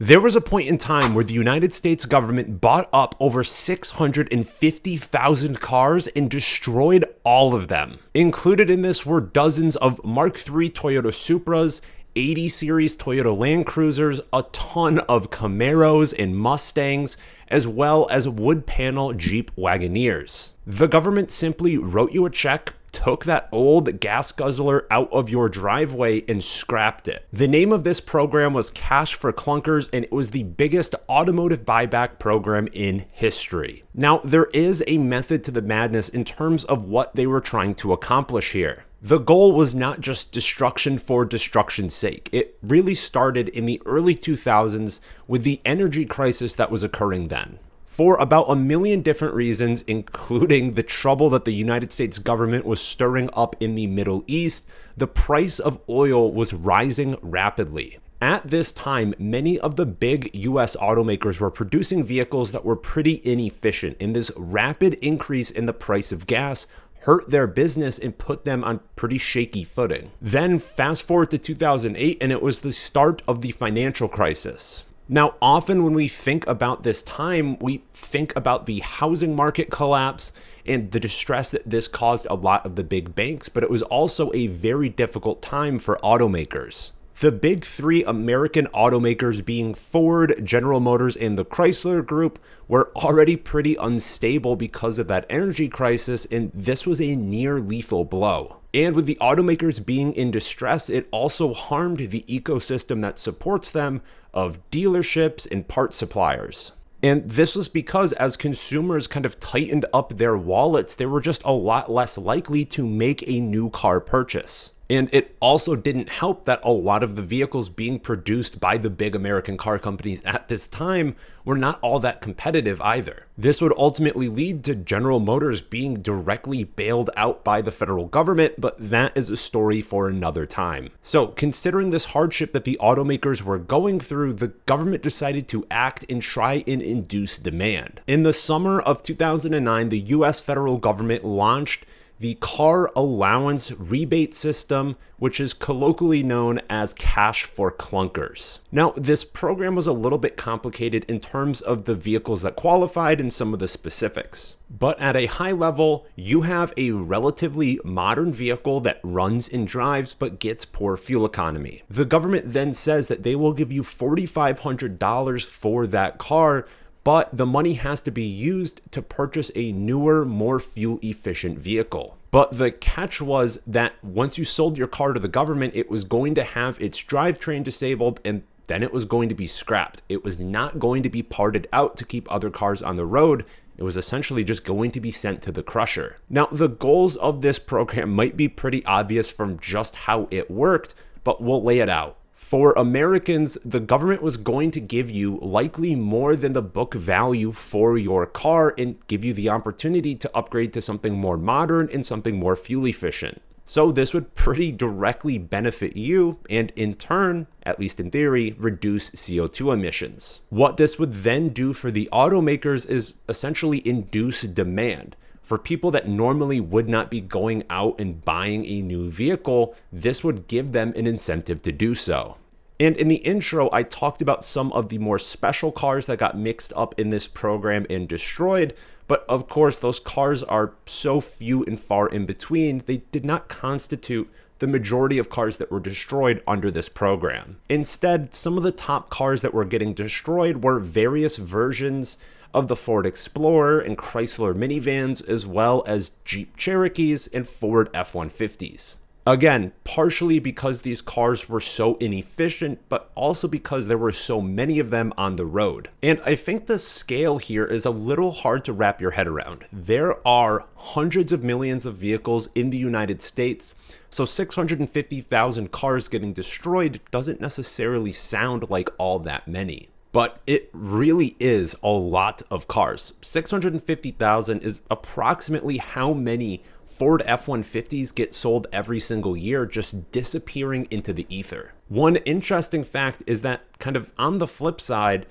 There was a point in time where the United States government bought up over 650,000 cars and destroyed all of them. Included in this were dozens of Mark III Toyota Supras, 80 series Toyota Land Cruisers, a ton of Camaros and Mustangs, as well as wood panel Jeep Wagoneers. The government simply wrote you a check, took that old gas guzzler out of your driveway and scrapped it. The name of this program was Cash for Clunkers, and it was the biggest automotive buyback program in history. Now, there is a method to the madness in terms of what they were trying to accomplish here. The goal was not just destruction for destruction's sake. It really started in the early 2000s with the energy crisis that was occurring then. For about a million different reasons, including the trouble that the United States government was stirring up in the Middle East, the price of oil was rising rapidly. At this time, many of the big US automakers were producing vehicles that were pretty inefficient, and this rapid increase in the price of gas hurt their business and put them on pretty shaky footing. Then fast forward to 2008, and it was the start of the financial crisis. Now, often when we think about this time, we think about the housing market collapse and the distress that this caused a lot of the big banks, but it was also a very difficult time for automakers. The big three American automakers being Ford, General Motors, and the Chrysler Group were already pretty unstable because of that energy crisis, and this was a near lethal blow. And with the automakers being in distress, it also harmed the ecosystem that supports them of dealerships and part suppliers. And this was because as consumers kind of tightened up their wallets, they were just a lot less likely to make a new car purchase. And it also didn't help that a lot of the vehicles being produced by the big American car companies at this time were not all that competitive either. This would ultimately lead to General Motors being directly bailed out by the federal government, but that is a story for another time. So considering this hardship that the automakers were going through, the government decided to act and try and induce demand. In the summer of 2009, the US federal government launched the Car Allowance Rebate System, which is colloquially known as Cash for Clunkers. Now, this program was a little bit complicated in terms of the vehicles that qualified and some of the specifics. But at a high level, you have a relatively modern vehicle that runs and drives but gets poor fuel economy. The government then says that they will give you $4,500 for that car, but the money has to be used to purchase a newer, more fuel-efficient vehicle. But the catch was that once you sold your car to the government, it was going to have its drivetrain disabled, and then it was going to be scrapped. It was not going to be parted out to keep other cars on the road. It was essentially just going to be sent to the crusher. Now, the goals of this program might be pretty obvious from just how it worked, but we'll lay it out. For Americans, the government was going to give you likely more than the book value for your car and give you the opportunity to upgrade to something more modern and something more fuel efficient. So this would pretty directly benefit you and in turn, at least in theory, reduce CO2 emissions. What this would then do for the automakers is essentially induce demand. For people that normally would not be going out and buying a new vehicle, this would give them an incentive to do so. And in the intro, I talked about some of the more special cars that got mixed up in this program and destroyed, but of course those cars are so few and far in between, they did not constitute the majority of cars that were destroyed under this program. Instead, some of the top cars that were getting destroyed were various versions of the Ford Explorer and Chrysler minivans, as well as Jeep Cherokees and Ford F-150s. Again, partially because these cars were so inefficient, but also because there were so many of them on the road. And I think the scale here is a little hard to wrap your head around. There are hundreds of millions of vehicles in the United States, so 650,000 cars getting destroyed doesn't necessarily sound like all that many. But it really is a lot of cars. 650,000 is approximately how many Ford F-150s get sold every single year, just disappearing into the ether. One interesting fact is that kind of on the flip side,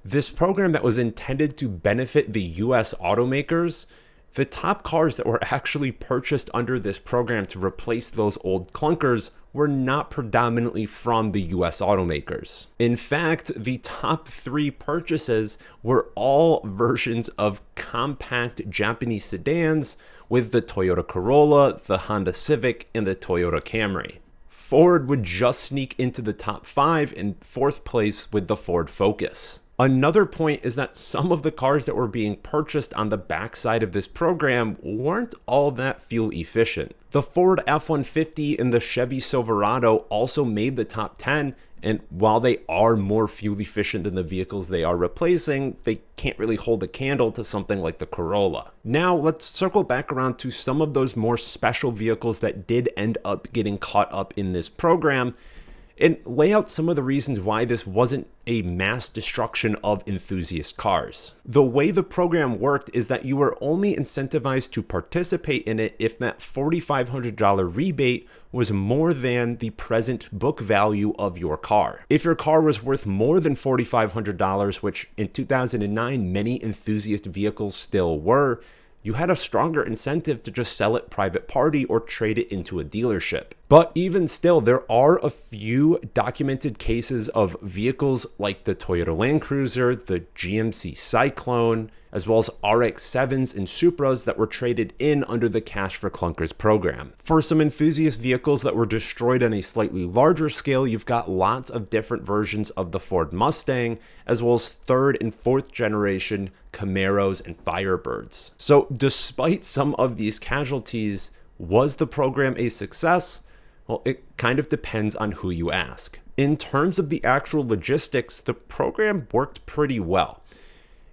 this program that was intended to benefit the US automakers The top cars that were actually purchased under this program to replace those old clunkers were not predominantly from the US automakers. In fact, the top 3 purchases were all versions of compact Japanese sedans, with the Toyota Corolla, the Honda Civic, and the Toyota Camry. Ford would just sneak into the top 5 in 4th place with the Ford Focus. Another point is that some of the cars that were being purchased on the backside of this program weren't all that fuel efficient. The Ford F-150 and the Chevy Silverado also made the top 10, and while they are more fuel efficient than the vehicles they are replacing, they can't really hold a candle to something like the Corolla. Now let's circle back around to some of those more special vehicles that did end up getting caught up in this program, and lay out some of the reasons why this wasn't a mass destruction of enthusiast cars. The way the program worked is that you were only incentivized to participate in it if that $4,500 rebate was more than the present book value of your car. If your car was worth more than $4,500, which in 2009 many enthusiast vehicles still were, you had a stronger incentive to just sell it private party or trade it into a dealership. But even still, there are a few documented cases of vehicles like the Toyota Land Cruiser, the GMC Cyclone, as well as RX-7s and Supras that were traded in under the Cash for Clunkers program. For some enthusiast vehicles that were destroyed on a slightly larger scale, you've got lots of different versions of the Ford Mustang, as well as 3rd and 4th generation Camaros and Firebirds. So despite some of these casualties, was the program a success? Well, it kind of depends on who you ask. In terms of the actual logistics, the program worked pretty well.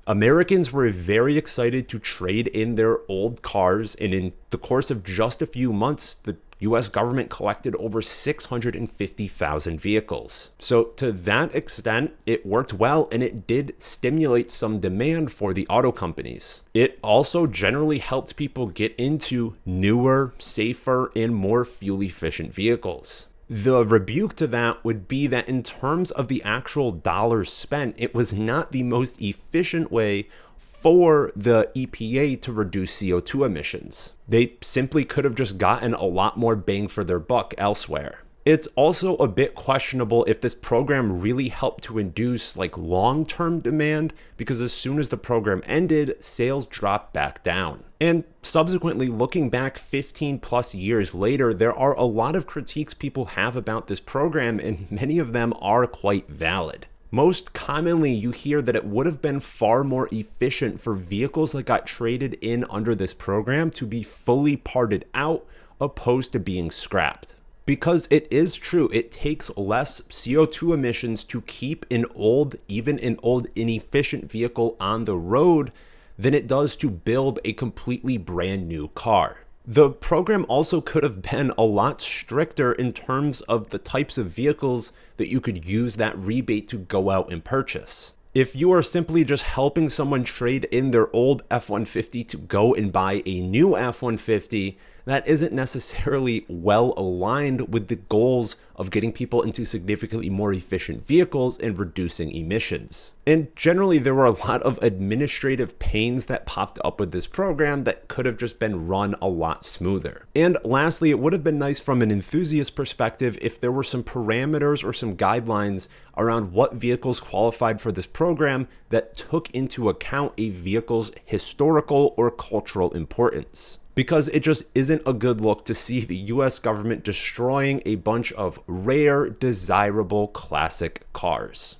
Americans were very excited to trade in their old cars, and in the course of just a few months, the US government collected over 650,000 vehicles. So to that extent, it worked well, and it did stimulate some demand for the auto companies. It also generally helped people get into newer, safer, and more fuel-efficient vehicles. The rebuke to that would be that in terms of the actual dollars spent, it was not the most efficient way for the EPA to reduce CO2 emissions. They simply could have just gotten a lot more bang for their buck elsewhere. It's also a bit questionable if this program really helped to induce long-term demand, because as soon as the program ended, sales dropped back down. And subsequently, looking back 15 plus years later, there are a lot of critiques people have about this program, and many of them are quite valid. Most commonly, you hear that it would have been far more efficient for vehicles that got traded in under this program to be fully parted out, opposed to being scrapped. Because it is true, it takes less CO2 emissions to keep even an old inefficient vehicle on the road than it does to build a completely brand new car. The program also could have been a lot stricter in terms of the types of vehicles that you could use that rebate to go out and purchase. If you are simply just helping someone trade in their old F-150 to go and buy a new F-150, that isn't necessarily well aligned with the goals of getting people into significantly more efficient vehicles and reducing emissions. And generally, there were a lot of administrative pains that popped up with this program that could have just been run a lot smoother. And lastly, it would have been nice from an enthusiast perspective if there were some parameters or some guidelines around what vehicles qualified for this program that took into account a vehicle's historical or cultural importance. Because it just isn't a good look to see the US government destroying a bunch of rare, desirable classic cars.